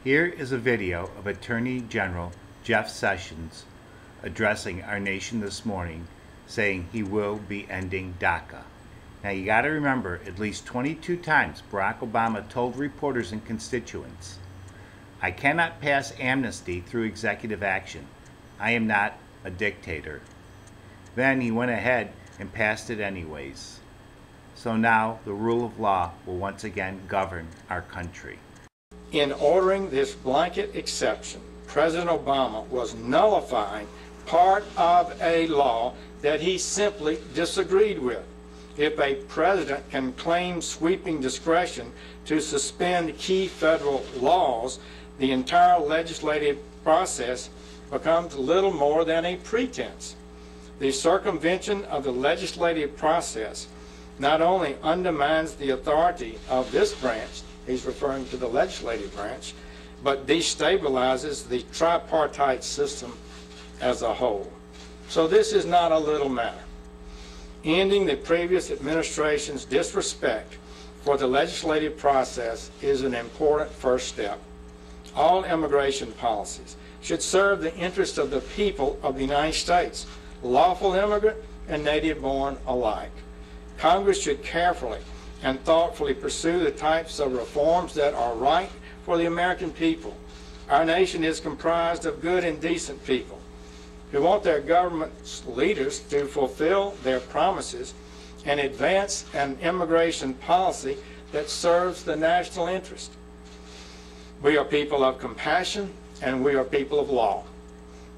Here is a video of Attorney General Jeff Sessions addressing our nation this morning, saying he will be ending DACA. Now you got to remember, at least 22 times Barack Obama told reporters and constituents, "I cannot pass amnesty through executive action. I am not a dictator." Then he went ahead and passed it anyways. So now the rule of law will once again govern our country. In ordering this blanket exception, President Obama was nullifying part of a law that he simply disagreed with. If a president can claim sweeping discretion to suspend key federal laws, the entire legislative process becomes little more than a pretense. The circumvention of the legislative process not only undermines the authority of this branch, he's referring to the legislative branch, but destabilizes the tripartite system as a whole. So this is not a little matter. Ending the previous administration's disrespect for the legislative process is an important first step. All immigration policies should serve the interests of the people of the United States, lawful immigrant and native-born alike. Congress should carefully and thoughtfully pursue the types of reforms that are right for the American people. Our nation is comprised of good and decent people who want their government's leaders to fulfill their promises and advance an immigration policy that serves the national interest. We are people of compassion and we are people of law.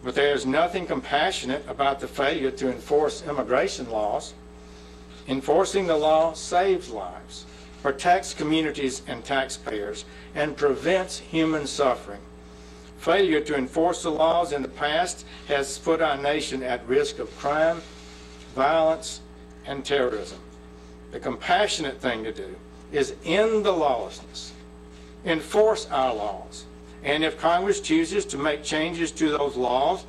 But there is nothing compassionate about the failure to enforce immigration laws. Enforcing the law saves lives, protects communities and taxpayers, and prevents human suffering. Failure to enforce the laws in the past has put our nation at risk of crime, violence, and terrorism. The compassionate thing to do is end the lawlessness, enforce our laws, and if Congress chooses to make changes to those laws,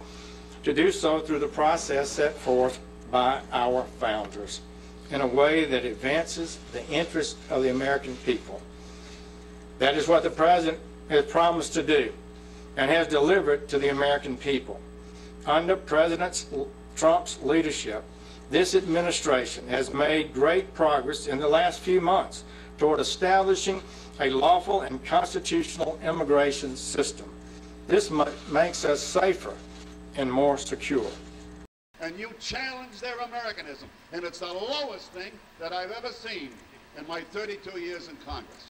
to do so through the process set forth by our founders in a way that advances the interests of the American people. That is what the President has promised to do and has delivered to the American people. Under President Trump's leadership, this administration has made great progress in the last few months toward establishing a lawful and constitutional immigration system. This makes us safer and more secure. And you challenge their Americanism, and it's the lowest thing that I've ever seen in my 32 years in Congress.